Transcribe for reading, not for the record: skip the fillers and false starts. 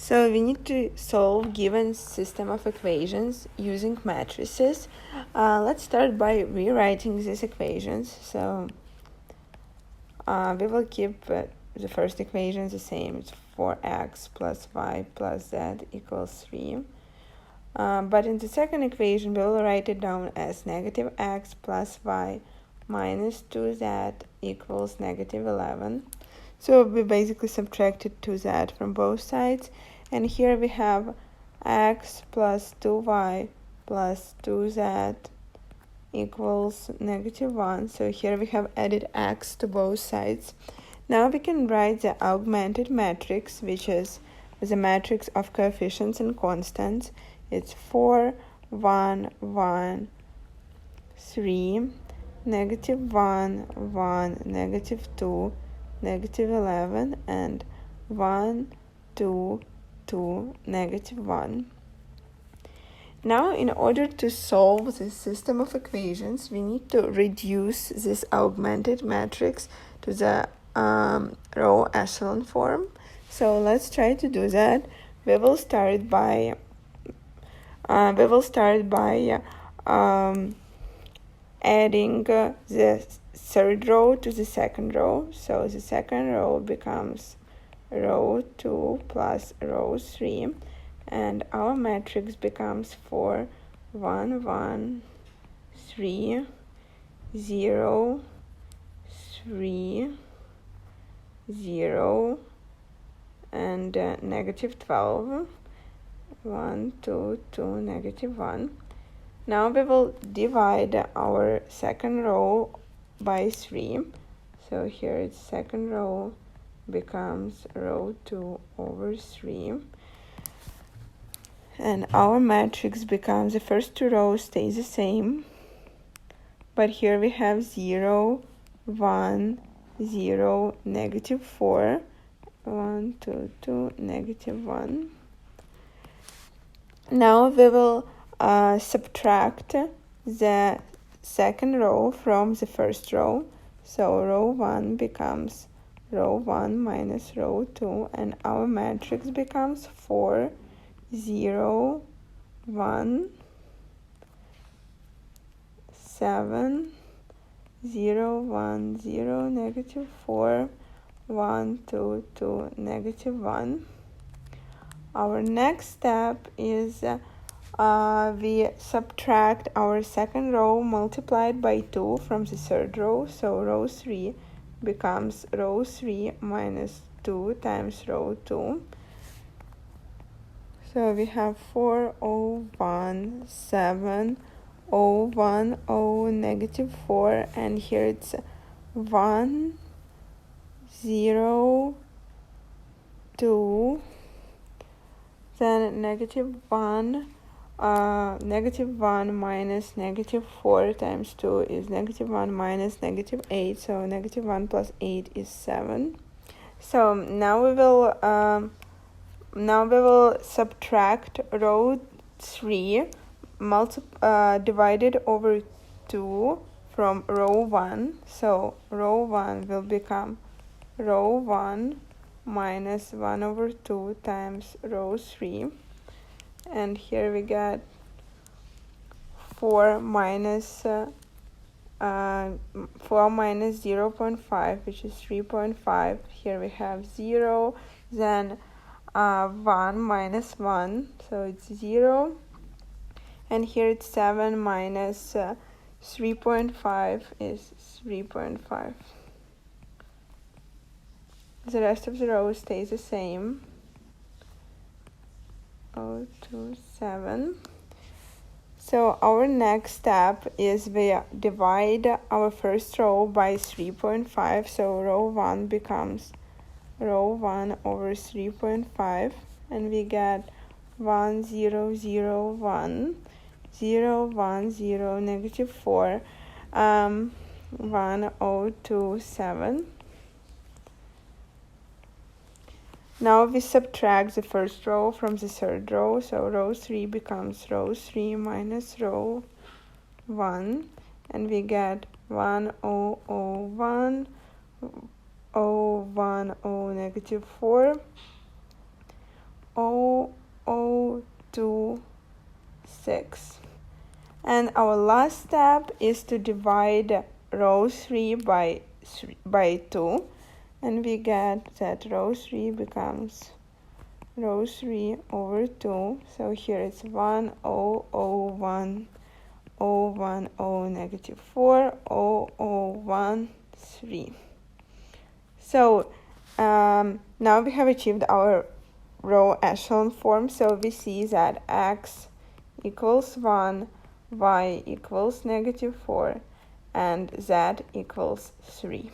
So we need to solve given system of equations using matrices. Let's start by rewriting these equations. So we will keep the first equation the same. It's 4x plus y plus z equals 3. But in the second equation, we will write it down as negative x plus y minus 2z equals negative 11. So we basically subtracted 2z from both sides. And here we have x plus 2y plus 2z equals negative 1. So here we have added x to both sides. Now we can write the augmented matrix, which is the matrix of coefficients and constants. It's 4, 1, 1, 3, negative 1, 1, negative 2, negative 11, and 1, 2, 2, negative 1. Now, in order to solve this system of equations, we need to reduce this augmented matrix to the row echelon form. So let's try to do that. We will start by adding the third row to the second row. So the second row becomes row 2 plus row 3, and our matrix becomes 4, 1, 1, 3, 0, 3, 0, and negative 12, 1, 2, 2, negative 1. Now we will divide our second row by 3. So here it's second row becomes row 2 over 3. And our matrix becomes, the first two rows stay the same. But here we have 0, 1, 0, negative 4, 1, 2, 2, negative 1. Now we will subtract the second row from the first row. So row 1 becomes row 1 minus row 2, and our matrix becomes 4, 0, 1, 7, 0, 1, 0, negative 4, 1, 2, 2, negative 1. Our next step is we subtract our second row multiplied by 2 from the third row. So row 3 becomes row 3 minus 2 times row 2. So we have 4, 0, 1, 7, 0, 1, 0, negative 4, and here it's 1, 0, 2, then negative 1, negative 1 minus negative 4 times 2 is negative 1 minus negative 8, so negative 1 plus 8 is 7. So now we will subtract row 3 divided over 2 from row 1. So row 1 will become row 1 minus 1 over 2 times row 3. And here we get 4 minus 0.5, which is 3.5. Here we have 0, then 1 minus 1, so it's 0. And here it's 7 minus 3.5 is 3.5. The rest of the rows stays the same. 0, 2, 7. So our next step is we divide our first row by 3.5. So row 1 becomes row 1 over 3.5, and we get 1, 0, 0, 1, 0, 1, 0, negative 4, 1, 0, 2, 7. Now we subtract the first row from the third row, so row 3 becomes row 3 minus row 1, and we get 1, 0, 0, 1, 0, 1, 0, negative 4, 0, 2, 6. And our last step is to divide row 3 by 2, and we get that row 3 becomes row 3 over 2. So here it's 1, 0, 0, 1, 0, 1, 0, negative 4, 0, 0, 1, 3. So now we have achieved our row echelon form. So we see that x equals 1, y equals negative 4, and z equals 3.